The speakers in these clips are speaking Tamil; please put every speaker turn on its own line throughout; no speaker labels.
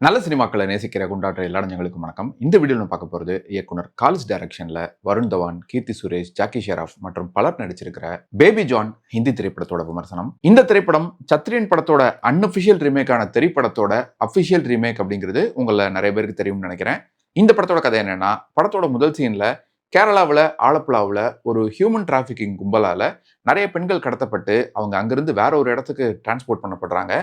நல்ல சினிமாக்களை நேசிக்கிற கொண்டாடுற எல்லா இடங்களுக்கும் வணக்கம். இந்த வீடியோவில் நம்ம பார்க்க போகிறது இயக்குனர் காலிஸ் டைரக்ஷனில் வருண் தவான், கீர்த்தி சுரேஷ், ஜாக்கி ஷெராஃப் மற்றும் பலர் நடிச்சிருக்கிற பேபி ஜான் ஹிந்தி திரைப்படத்தோட விமர்சனம். இந்த திரைப்படம் சத்ரியன் படத்தோட அன்அஃபிஷியல் ரீமேக்கான திரைப்படத்தோட அஃபிஷியல் ரீமேக் அப்படிங்கிறது உங்களை நிறைய பேருக்கு தெரியும்னு நினைக்கிறேன். இந்த படத்தோட கதை என்னன்னா, படத்தோட முதல் சீன்ல கேரளாவில் ஆலப்புழாவில் ஒரு ஹியூமன் டிராஃபிக்கிங் கும்பலால் நிறைய பெண்கள் கடத்தப்பட்டு அவங்க அங்கிருந்து வேற ஒரு இடத்துக்கு டிரான்ஸ்போர்ட் பண்ணப்படுறாங்க.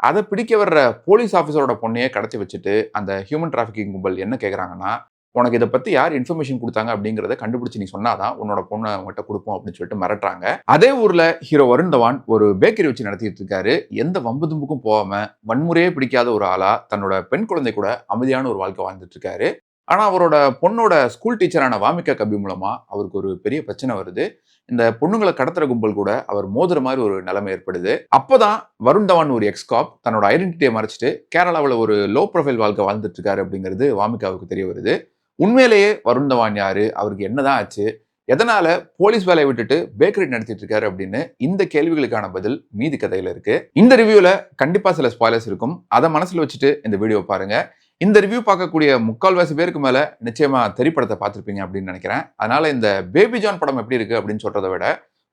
அதை பிடிக்க வர்ற போலீஸ் ஆஃபீஸரோட பொண்ணையே கடத்தி வச்சுட்டு அந்த ஹியூமன் டிராஃபிக்கிங் கும்பல் என்ன கேட்குறாங்கன்னா, உனக்கு இதை பற்றி யார் இன்ஃபர்மேஷன் கொடுத்தாங்க அப்படிங்கிறத கண்டுபிடிச்சி நீ சொன்னாதான் உன்னோட பொண்ணை அவங்ககிட்ட கொடுப்போம் அப்படின்னு சொல்லிட்டு மிரட்டுறாங்க. அதே ஊரில் ஹீரோ வருண் தவான் ஒரு பேக்கரி வச்சு நடத்திட்டு இருக்காரு. எந்த வம்பு தும்புக்கும் போகாமல் வன்முறையே பிடிக்காத ஒரு ஆளாக தன்னோட பெண் குழந்தை கூட அமைதியான ஒரு வாழ்க்கை வாழ்ந்துட்டு இருக்காரு. ஆனால் அவரோட பொண்ணோட ஸ்கூல் டீச்சரான வாமிகா கபி மூலமாக அவருக்கு ஒரு பெரிய பிரச்சனை வருது. இந்த பொண்ணுங்களை கடத்துற கும்பல் கூட அவர் மோதுற மாதிரி ஒரு நிலைமை ஏற்படுது. அப்போதான் வருண் தவான் ஒரு எக்ஸ்காப் தன்னோட ஐடென்டிட்டியை மறைச்சிட்டு கேரளாவில் ஒரு லோ ப்ரொஃபைல் வாழ்க்கை வாழ்ந்துட்டு இருக்காரு அப்படிங்கிறது வாமிகாவுக்கு தெரிய வருது. உண்மையிலேயே வருண் தவான் யாரு, அவருக்கு என்னதான் ஆச்சு, எதனால போலீஸ் வேலையை விட்டுட்டு பேக்கரி நடத்திட்டு இருக்காரு அப்படின்னு இந்த கேள்விகளுக்கான பதில் மீதி கதையில இருக்கு. இந்த ரிவ்யூல கண்டிப்பா சில ஸ்பாய்லர்ஸ் இருக்கும். அதை மனசுல வச்சுட்டு இந்த வீடியோ பாருங்க. இந்த ரிவ்யூ பார்க்கக்கூடிய முக்கால்வாசி பேருக்கு மேல நிச்சயமா திரைப்படத்தை பார்த்துருப்பீங்க அப்படின்னு நினைக்கிறேன். அதனால இந்த பேபி ஜான் படம் எப்படி இருக்கு அப்படின்னு சொல்றதை விட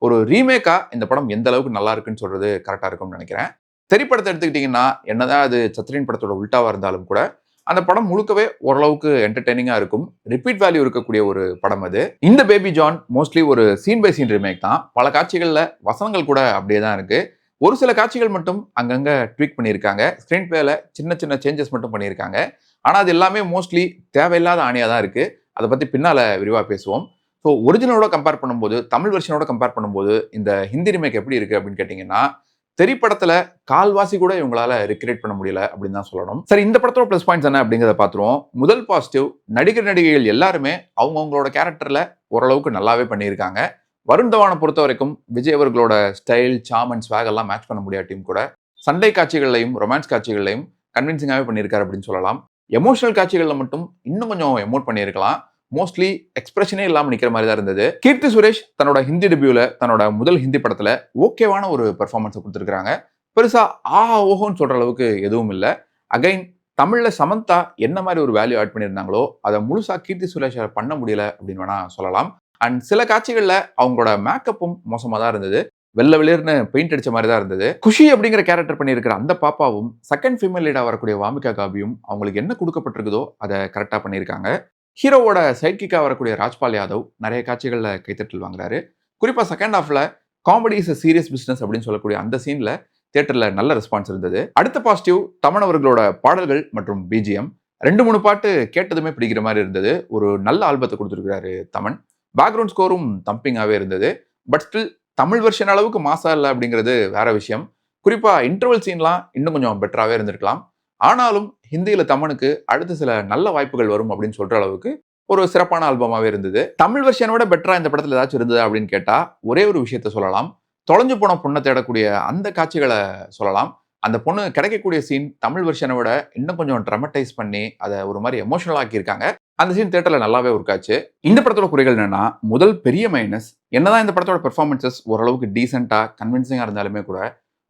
ஒரு ரீமேக்கா இந்த படம் எந்த அளவுக்கு நல்லா இருக்குன்னு சொல்றது கரெக்டா இருக்கும்னு நினைக்கிறேன். திரைப்படத்தை எடுத்துக்கிட்டீங்கன்னா, என்னதான் அது சத்ரியன் படத்தோட உல்டாவா இருந்தாலும் கூட அந்த படம் முழுக்கவே ஓரளவுக்கு என்டர்டெய்னிங்கா இருக்கும். ரிப்பீட் வேல்யூ இருக்கக்கூடிய ஒரு படம் அது. இந்த பேபி ஜான் மோஸ்ட்லி ஒரு சீன் பை சீன் ரீமேக் தான். பல காட்சிகள்ல வசனங்கள் கூட அப்படியே தான் இருக்கு. ஒரு சில காட்சிகள் மட்டும் அங்கங்க ட்வீக் பண்ணியிருக்காங்க. ஸ்கிரீன் பிளேல சின்ன சின்ன சேஞ்சஸ் மட்டும் பண்ணியிருக்காங்க. ஆனால் அது எல்லாமே மோஸ்ட்லி தேவையில்லாத ஆணியாக தான் இருக்கு. அதை பற்றி பின்னால் விரிவாக பேசுவோம். ஸோ ஒரிஜினலோட கம்பேர் பண்ணும்போது, தமிழ் வெர்ஷனோட கம்பேர் பண்ணும்போது இந்த ஹிந்தி ரீமேக் எப்படி இருக்கு அப்படின்னு கேட்டிங்கன்னா, திரைப்படத்தில் கால்வாசி கூட இவங்களால ரெக்ரியேட் பண்ண முடியல அப்படின்னு தான் சொல்லணும். சரி, இந்த படத்தோட ப்ளஸ் பாயிண்ட்ஸ் என்ன அப்படிங்கிறத பார்த்துருவோம். முதல் பாசிட்டிவ், நடிகர் நடிகைகள் எல்லாருமே அவங்கவுங்களோட கேரக்டரில் ஓரளவுக்கு நல்லாவே பண்ணியிருக்காங்க. வருண் தவானை பொறுத்த வரைக்கும் விஜய் அவர்களோட ஸ்டைல், சாம் அண்ட் ஸ்வாக் எல்லாம் மேட்ச் பண்ண முடியாட்டியும் கூட சண்டை காட்சிகள்லையும் ரொமான்ஸ் காட்சிகள்லையும் கன்வின்சிங்காகவே பண்ணியிருக்காரு அப்படின்னு சொல்லலாம். எமோஷனல் காட்சிகளில் மட்டும் இன்னும் கொஞ்சம் எமோட் பண்ணியிருக்கலாம். மோஸ்ட்லி எக்ஸ்பிரஷனே இல்லாமல் நிற்கிற மாதிரி தான் இருந்தது. கீர்த்தி சுரேஷ் தன்னோட ஹிந்தி டெபியூல தன்னோட முதல் ஹிந்தி படத்தில் ஓகேவான ஒரு பெர்ஃபார்மன்ஸை கொடுத்துருக்காங்க. பெருசா ஓஹோன்னு சொல்ற அளவுக்கு எதுவும் இல்லை. அகைன் தமிழில் சமந்தா என்ன மாதிரி ஒரு வேல்யூ ஆட் பண்ணியிருந்தாங்களோ அதை முழுசா கீர்த்தி சுரேஷை பண்ண முடியல அப்படின்னு வேணா சொல்லலாம். அண்ட் சில காட்சிகளில் அவங்களோட மேக்கப்பும் மோசமாக தான் இருந்தது. வெள்ள வெளியர்னு பெயிண்ட் அடிச்ச மாதிரி தான் இருந்தது. குஷி அப்படிங்கிற கேரக்டர் பண்ணியிருக்கிற அந்த பாப்பாவும் செகண்ட் ஃபீமேல் லீடா வரக்கூடிய வாமிகா காபியும் அவங்களுக்கு என்ன கொடுக்கப்பட்டிருக்குதோ அதை கரெக்டாக பண்ணியிருக்காங்க. ஹீரோவோட சைட் கிக்கா வரக்கூடிய ராஜ்பால் யாதவ் நிறைய காட்சிகளில் கைத்தட்டல் வாங்குறாரு. குறிப்பாக செகண்ட் ஹாஃப்ல காமெடி இஸ் சீரியஸ் பிசினஸ் அப்படின்னு சொல்லக்கூடிய அந்த சீன்ல தியேட்டர்ல நல்ல ரெஸ்பான்ஸ் இருந்தது. அடுத்த பாசிட்டிவ், தமன் அவர்களோட பாடல்கள் மற்றும் பிஜிஎம் 2-3 பாட்டு கேட்டதுமே பிடிக்கிற மாதிரி இருந்தது. ஒரு நல்ல ஆல்பத்தை கொடுத்துருக்கிறாரு தமன். பேக்ரவுண்ட் ஸ்கோரும் தம்பிங்காகவே இருந்தது. பட் ஸ்டில் தமிழ் வெர்ஷன் அளவுக்கு மாசா இல்லை அப்படிங்கிறது வேற விஷயம். குறிப்பாக இன்டர்வல் சீன்லாம் இன்னும் கொஞ்சம் பெட்டராகவே இருந்திருக்கலாம். ஆனாலும் ஹிந்தியில் தமனுக்கு அடுத்த சில நல்ல வாய்ப்புகள் வரும் அப்படின்னு சொல்ற அளவுக்கு ஒரு சிறப்பான ஆல்பமாகவே இருந்தது. தமிழ் வெர்ஷனோட பெட்டரா இந்த படத்தில் ஏதாச்சும் இருந்தது அப்படின்னு கேட்டால் ஒரே ஒரு விஷயத்த சொல்லலாம். தொலைஞ்சு போன பொண்ணை தேடக்கூடிய அந்த காட்சிகளை சொல்லலாம். அந்த பொண்ணு கிடைக்கக்கூடிய சீன் தமிழ் வெர்ஷனை விட இன்னும் கொஞ்சம் ட்ரமடைஸ் பண்ணி அதை ஒரு மாதிரி எமோஷனல் ஆக்கியிருக்காங்க. அந்த சீன் தியேட்டர்ல நல்லாவே ஒர்க் ஆச்சு. இந்த படத்தோட குறைகள் என்னன்னா, முதல் பெரிய மைனஸ், என்னதான் இந்த படத்தோட பெர்ஃபார்மன்சஸ் ஓரளவுக்கு டீசெண்டா கன்வின்சிங்கா இருந்தாலுமே கூட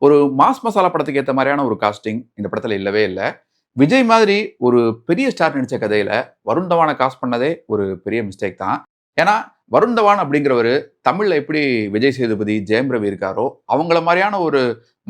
ஒரு மாஸ் மசாலா படத்துக்கு ஏற்ற மாதிரியான ஒரு காஸ்டிங் இந்த படத்துல இல்லவே இல்லை. விஜய் மாதிரி ஒரு பெரிய ஸ்டார் நடிச்ச கதையில வருண் தவானை காஸ்ட் பண்ணதே ஒரு பெரிய மிஸ்டேக் தான். ஏன்னா வருண் தவான் அப்படிங்கிறவர் தமிழ்ல எப்படி விஜய் சேதுபதி, ஜெயம் ரவி இருக்காரோ அவங்கள மாதிரியான ஒரு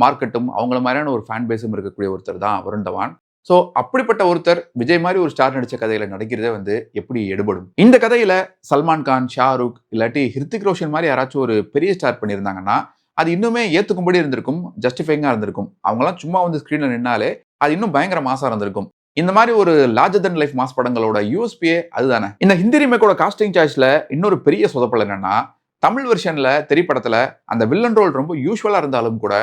மார்க்கெட்டும் அவங்கள மாதிரியான ஒரு ஃபேன் பேஸும் இருக்கக்கூடிய ஒருத்தர் தான் வருண் தவான். ஸோ அப்படிப்பட்ட ஒருத்தர் விஜய் மாதிரி ஒரு ஸ்டார் நடிச்ச கதையில நடிக்கிறதே எப்படி எடுபடும். இந்த கதையில சல்மான் கான், ஷாருக் இல்லாட்டி ஹிருத்திக் ரோஷன் மாதிரி யாராச்சும் ஒரு பெரிய ஸ்டார் பண்ணியிருந்தாங்கன்னா அது இன்னுமே ஏத்துக்கும்படி இருந்திருக்கும், ஜஸ்டிஃபைங்கா இருந்திருக்கும். அவங்களாம் சும்மா ஸ்கிரீன்ல நின்னாலே அது இன்னும் பயங்கர மாசா இருந்திருக்கும். இந்த மாதிரி ஒரு லார்ஜர் தன் லைஃப் மாஸ் படங்களோட யூஎஸ்பியே அதுதானே. இந்த ஹிந்தி ரீமேக்கோட காஸ்டிங் சாய்ஸ்ல இன்னொரு பெரிய சொதப்பல் என்னன்னா, தமிழ் வெர்ஷன்ல திரைப்படத்துல அந்த வில்லன் ரோல் ரொம்ப யூஸ்வலா இருந்தாலும் கூட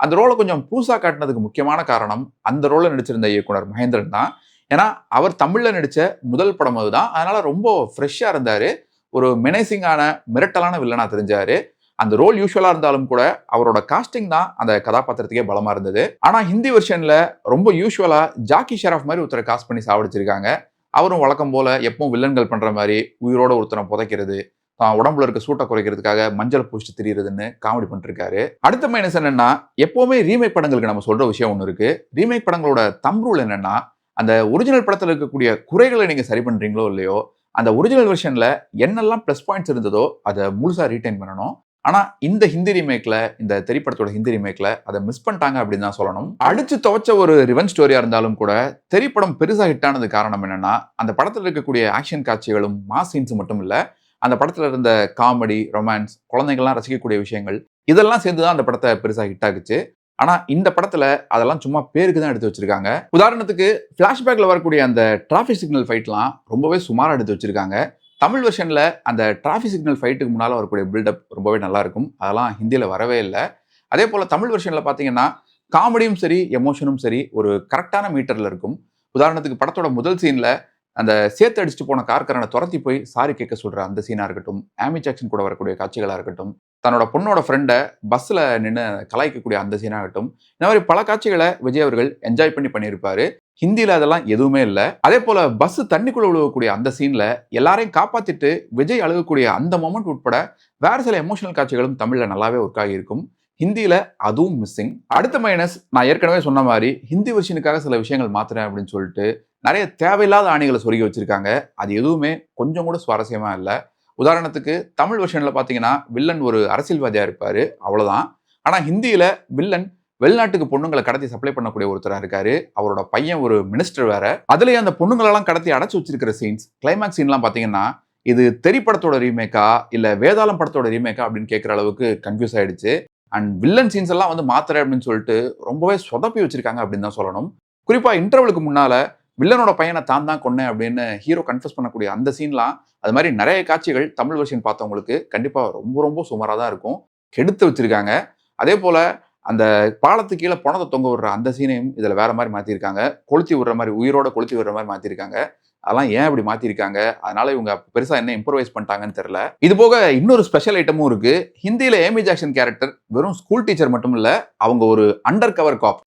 அந்த ரோலை கொஞ்சம் பூசா காட்டினதுக்கு முக்கியமான காரணம் அந்த ரோலை நடிச்சிருந்த இயக்குனர் மகேந்திரன் தான். ஏன்னா அவர் தமிழ்ல நடிச்ச முதல் படம் அதுதான். அதனால ரொம்ப ஃப்ரெஷ்ஷா இருந்தாரு. ஒரு மெனைசிங்கான மிரட்டலான வில்லனா தெரிஞ்சாரு. அந்த ரோல் யூஸ்வலா இருந்தாலும் கூட அவரோட காஸ்டிங் தான் அந்த கதாபாத்திரத்துக்கே பலமா இருந்தது. ஆனா ஹிந்தி வெர்ஷன்ல ரொம்ப யூஸ்வலா ஜாக்கி ஷெராஃப் மாதிரி ஒருத்தரை காஸ்ட் பண்ணி சாவடிச்சிருக்காங்க. அவரும் வழக்கம் போல எப்பவும் வில்லன்கள் பண்ற மாதிரி உயிரோட ஒருத்தரை புதைக்கிறது, உடம்புல இருக்க சூட்டை குறைக்கிறதுக்காக மஞ்சள் பூசிட்டு திரியுறதுன்னு காமெடி பண்ணிருக்காரு. அடுத்த மைனஸ் என்னன்னா, எப்பவுமே ரீமேக் படங்களுக்கு நம்ம சொல்ற விஷயம் ஒன்று இருக்கு. ரீமேக் படங்களோட தம் ரூல் என்னன்னா, அந்த ஒரிஜினல் படத்தில் இருக்கக்கூடிய குறைகளை நீங்க சரி பண்றீங்களோ இல்லையோ, அந்த ஒரிஜினல் வெர்ஷன்ல என்னெல்லாம் ப்ளஸ் பாயிண்ட்ஸ் இருந்ததோ அதை முழுசா ரீடைன் பண்ணணும். ஆனா இந்த ஹிந்தி ரீமேக்ல, இந்த திரைப்படத்தோட ஹிந்தி ரீமேக்ல அதை மிஸ் பண்ணிட்டாங்க அப்படின்னு தான் சொல்லணும். அடிச்சு துவைச்ச ஒரு ரிவெஞ்ச் ஸ்டோரியா இருந்தாலும் கூட திரைப்படம் பெருசா ஹிட் ஆனது காரணம் என்னன்னா, அந்த படத்துல இருக்கக்கூடிய ஆக்ஷன் காட்சிகளும் மாஸ் சீன்ஸ் மட்டும் இல்ல, அந்த படத்துல இருந்த காமெடி, ரொமான்ஸ், குழந்தைகள்லாம் ரசிக்கக்கூடிய விஷயங்கள் இதெல்லாம் சேர்ந்து தான் அந்த படத்தை பெருசா ஹிட் ஆகுச்சு. ஆனா இந்த படத்துல அதெல்லாம் சும்மா பேருக்கு தான் எடுத்து வச்சிருக்காங்க. உதாரணத்துக்கு பிளாஷ்பேக்ல வரக்கூடிய அந்த டிராபிக் சிக்னல் ஃபைட்லாம் ரொம்பவே சுமாரா எடுத்து வச்சிருக்காங்க. தமிழ் வெர்ஷன்ல அந்த டிராபிக் சிக்னல் ஃபைட்டுக்கு முன்னால வரக்கூடிய பில்டப் ரொம்பவே நல்லா இருக்கும். அதெல்லாம் ஹிந்தியில வரவே இல்லை. அதே போல தமிழ் வெர்ஷன்ல பாத்தீங்கன்னா காமெடியும் சரி, எமோஷனும் சரி ஒரு கரெக்டான மீட்டர்ல இருக்கும். உதாரணத்துக்கு படத்தோட முதல் சீன்ல அந்த சேத்து அடிச்சுட்டு போன கார்காரனை துரத்தி போய் சாரி கேட்க சொல்ற அந்த சீனா இருக்கட்டும், ஆமி ஜாக்சன் கூட வரக்கூடிய காட்சிகளா இருக்கட்டும், தன்னோட பொண்ணோட ஃப்ரெண்டை பஸ்ல நின்று கலாய்க்கக்கூடிய அந்த சீனா இருக்கட்டும், இந்த மாதிரி பல காட்சிகளை விஜய் அவர்கள் என்ஜாய் பண்ணியிருப்பாரு. ஹிந்தியில அதெல்லாம் எதுவுமே இல்லை. அதே போல பஸ் தண்ணிக்குள்ள விழுவக்கூடிய அந்த சீன்ல எல்லாரையும் காப்பாத்திட்டு விஜய் அழுகக்கூடிய அந்த மொமெண்ட் உட்பட வேற சில எமோஷனல் காட்சிகளும் தமிழ்ல நல்லாவே ஒர்க் ஆகி இருக்கும். ஹிந்தியில அதுவும் மிஸ்ஸிங். அடுத்த மைனஸ், நான் ஏற்கனவே சொன்ன மாதிரி ஹிந்தி வெர்ஷனுக்காக சில விஷயங்கள் மாத்துறேன் அப்படின்னு சொல்லிட்டு நிறைய தேவையில்லாத ஆணிகளை சொருகி வச்சிருக்காங்க. அது எதுவுமே கொஞ்சம் கூட சுவாரஸ்யமா இல்லை. உதாரணத்துக்கு தமிழ் வெர்ஷன்ல பாத்தீங்கன்னா வில்லன் ஒரு அரசியல்வாதியா இருப்பாரு, அவ்வளவுதான். ஆனா ஹிந்தியில வில்லன் வெளிநாட்டுக்கு பொண்ணுங்களை கடத்தி சப்ளை பண்ணக்கூடிய ஒருத்தரா இருக்காரு. அவரோட பையன் ஒரு மினிஸ்டர் வேற. அதுலயே அந்த பொண்ணுங்களெல்லாம் கடத்தி அடைச்சு வச்சிருக்கிற சீன்ஸ், கிளைமேக்ஸ் சீன்லாம் பாத்தீங்கன்னா இது தெரி படத்தோட ரீமேக்கா இல்ல வேதாளம் படத்தோட ரீமேக்கா அப்படின்னு கேட்கிற அளவுக்கு கன்ஃபியூஸ் ஆயிடுச்சு. அண்ட் வில்லன் சீன்ஸ் எல்லாம் வந்து மாத்திர அப்படின்னு சொல்லிட்டு ரொம்பவே சொதப்பி வச்சிருக்காங்க அப்படின்னு தான் சொல்லணும். குறிப்பா இன்டர்வலுக்கு முன்னால வில்லனோட பையனை தான் கொன்னேன் அப்படின்னு ஹீரோ கன்ஃபஸ் பண்ணக்கூடிய அந்த சீன்லாம், அது மாதிரி நிறைய காட்சிகள் தமிழ் வெர்ஷன் பார்த்தவங்களுக்கு கண்டிப்பா ரொம்ப ரொம்ப சுமாராக தான் இருக்கும். கெடுத்து வச்சிருக்காங்க. அதே போல அந்த பாலத்துக்கு கீழே பணத்தை தொங்க விடுற அந்த சீனையும் இதுல வேற மாதிரி மாத்திருக்காங்க. கொளுத்தி விடுற மாதிரி, உயிரோட கொளுத்தி விடுற மாதிரி மாத்திருக்காங்க. அதெல்லாம் ஏன் இப்படி மாத்திருக்காங்க, அதனால இவங்க பெருசா என்ன இம்ப்ரவைஸ் பண்ணிட்டாங்கன்னு தெரியல. இது போக இன்னொரு ஸ்பெஷல் ஐட்டமும் இருக்கு. ஹிந்தியில ஏமி ஜாக்சன் கேரக்டர் வெறும் ஸ்கூல் டீச்சர் மட்டும் இல்ல, அவங்க ஒரு அண்டர் கவர் காப்.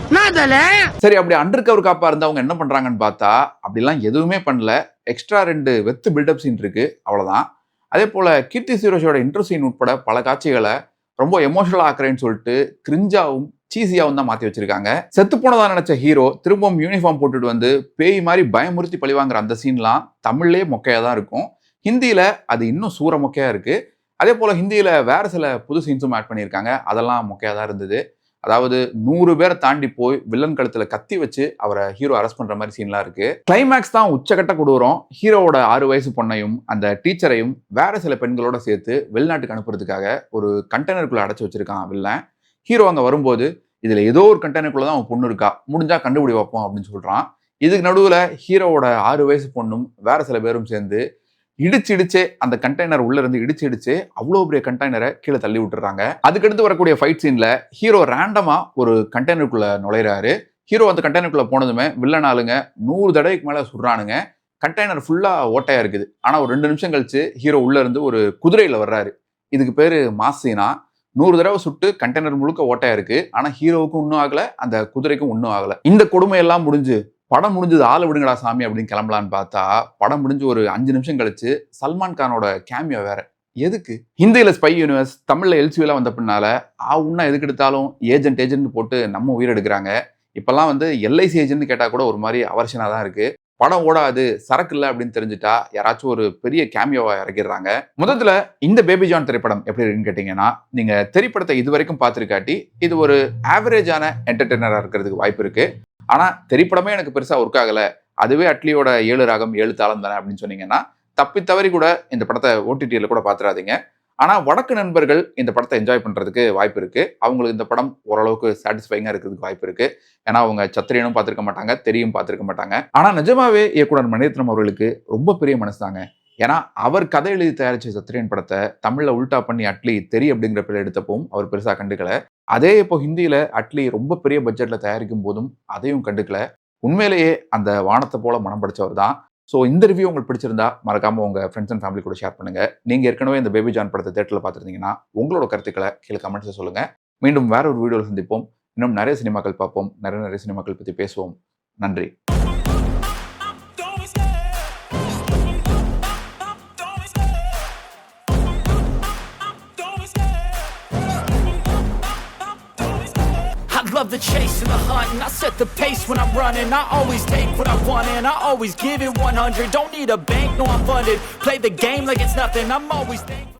சரி, அப்படி அண்டர் கவர் காப்பா இருந்து அவங்க என்ன பண்றாங்கன்னு பார்த்தா அப்படிலாம் எதுவுமே பண்ணல. எக்ஸ்ட்ரா 2 வெத்து பில்டப் சீன் இருக்கு, அவ்வளவுதான். அதே போல கீர்த்தி சுரேஷோட இன்ட்ரோ சீன் உட்பட பல காட்சிகளை ரொம்ப எமோஷனலா ஆக்குறேன்னு சொல்லிட்டு கிரிஞ்சாவும் சீசியாவும் தான் மாத்தி வச்சிருக்காங்க. செத்து போனதா நினைச்ச ஹீரோ திரும்பவும் யூனிஃபார்ம் போட்டுட்டு வந்து பேய் மாதிரி பயமுறுத்தி பழிவாங்குற அந்த சீன்லாம் தமிழ்லயே மொக்கையா தான் இருக்கும். ஹிந்தியில அது இன்னும் சூற மொக்கையா இருக்கு. அதே போல ஹிந்தியில வேற சில புது சீன்ஸும் ஆட் பண்ணியிருக்காங்க. அதெல்லாம் மொக்கையா தான் இருந்தது. அதாவது 100 பேரை தாண்டி போய் வில்லன் கழுத்துல கத்தி வச்சு அவரை ஹீரோ அரெஸ்ட் பண்ற மாதிரி சீன்லாம் இருக்கு. கிளைமேக்ஸ் தான் உச்சகட்ட கொடூரம். ஹீரோவோட 6 வயசு பொண்ணையும் அந்த டீச்சரையும் வேற சில பெண்களோட சேர்த்து வெளிநாட்டுக்கு அனுப்புறதுக்காக ஒரு கண்டெய்னருக்குள்ள அடைச்சு வச்சிருக்கான் வில்லன். ஹீரோ அங்க வரும்போது இதுல ஏதோ ஒரு கண்டெய்னருக்குள்ளதான் அவன் பொண்ணு இருக்கா, முடிஞ்சா கண்டுபிடி வைப்போம் அப்படின்னு சொல்றான். இதுக்கு நடுவுல ஹீரோவோட 6 வயசு பொண்ணும் வேற சில பேரும் சேர்ந்து இடிச்சே அந்த கண்டெய்னர் உள்ள இருந்து இடிச்சு அவ்வளவு பெரிய கண்டெய்னரை கீழே தள்ளி விட்டுறாங்க. அதுக்கடுத்து வரக்கூடிய ஃபைட் சீன்ல ஹீரோ ரேண்டமா ஒரு கண்டெய்னருக்குள்ள நுழைறாரு. ஹீரோ அந்த கண்டெய்னருக்குள்ள போனதுமே வில்லன் ஆளுங்க 100 தடவைக்கு மேல சுடுறானுங்க. கண்டெய்னர் ஃபுல்லா ஓட்டையா இருக்குது. ஆனா ஒரு 2 நிமிஷம் கழிச்சு ஹீரோ உள்ள இருந்து ஒரு குதிரையில வர்றாரு. இதுக்கு பேரு மாஸ் சீனா. 100 தடவை சுட்டு கண்டெய்னர் முழுக்க ஓட்டையா இருக்கு. ஆனா ஹீரோவுக்கும் ஒன்னும் ஆகல, அந்த குதிரைக்கும் ஒன்னும் ஆகல. இந்த கொடுமையெல்லாம் முடிஞ்சு படம் முடிஞ்சது, ஆளு விடுங்கடா சாமி அப்படின்னு கிளம்பலான்னு பார்த்தா படம் முடிஞ்சு ஒரு 5 நிமிஷம் கழிச்சு சல்மான் கானோட கேமியோ வேற. எதுக்கு? ஹிந்தியில ஸ்பை யூனிவர்ஸ், தமிழ்ல எல்சியூலாம் வந்த பின்னால உன்ன எதுக்கு எடுத்தாலும் ஏஜென்ட் போட்டு நம்ம உயிர் எடுக்கிறாங்க. இப்பெல்லாம் வந்து எல்ஐசி ஏஜென்ட் கேட்டா கூட ஒரு மாதிரி அவர்ஷனா தான் இருக்கு. படம் ஓடாது, சரக்கு இல்லை அப்படின்னு தெரிஞ்சுட்டா யாராச்சும் ஒரு பெரிய கேமியோவா இறக்கிடுறாங்க. முதல்ல இந்த பேபி ஜான் திரைப்படம் எப்படி இருக்குன்னு கேட்டீங்கன்னா, நீங்க திரைப்படத்தை இது வரைக்கும் பார்த்துருக்காட்டி இது ஒரு ஆவரேஜான என்டர்டெய்னரா இருக்கிறதுக்கு வாய்ப்பு இருக்கு. ஆனா திரைப்படமே எனக்கு பெருசா ஒர்க் ஆகல, அதுவே அட்லியோட 7 ராகம் 7 தாளம் தானே அப்படின்னு சொன்னீங்கன்னா தப்பி தவறி கூட இந்த படத்தை ஓடிடியில் கூட பார்த்துடாதீங்க. ஆனா வடக்கு நண்பர்கள் இந்த படத்தை என்ஜாய் பண்றதுக்கு வாய்ப்பு இருக்கு. அவங்களுக்கு இந்த படம் ஓரளவுக்கு சாட்டிஸ்ஃபைங்கா இருக்கிறதுக்கு வாய்ப்பு இருக்கு. ஏன்னா அவங்க சத்திரியனும் பார்த்திருக்க மாட்டாங்க, தெரியும் பார்த்திருக்க மாட்டாங்க. ஆனா நிஜமாவே இயக்குனர் மணிரத்னம் அவர்களுக்கு ரொம்ப பெரிய மனசு தாங்க. ஏன்னா அவர் கதை எழுதி தயாரிச்ச சத்திரியன் படத்தை தமிழ்ல உல்டா பண்ணி அட்லி தெரி அப்படிங்கிற பேர் எடுத்தப்பவும் அவர் பெருசா கண்டுக்கல. அதே இப்போ ஹிந்தியில அட்லி ரொம்ப பெரிய பட்ஜெட்ல தயாரிக்கும் போதும் அதையும் கண்டுக்கல. உண்மையிலேயே அந்த வானத்தை போல மனம் படிச்சவர் தான். ஸோ இந்த ரிவ்யூ உங்களுக்கு பிடிச்சிருந்தா மறக்காம உங்க ஃப்ரெண்ட்ஸ் அண்ட் ஃபேமிலி கூட ஷேர் பண்ணுங்க. நீங்க ஏற்கனவே இந்த பேபி ஜான் படத்தை தியேட்டர்ல பார்த்துருந்தீங்கன்னா உங்களோட கருத்துக்களை கீழே கமெண்ட்ஸ்ல சொல்லுங்க. மீண்டும் வேற ஒரு வீடியோவில் சந்திப்போம். இன்னும் நிறைய சினிமாக்கள் பார்ப்போம், நிறைய சினிமாக்கள் பற்றி பேசுவோம். நன்றி.
Love the chase and the hunt, and I set the pace when I'm running. I always take what I want and I always give it 100. Don't need a bank, no I'm funded. Play the game like it's nothing, I'm always thankful.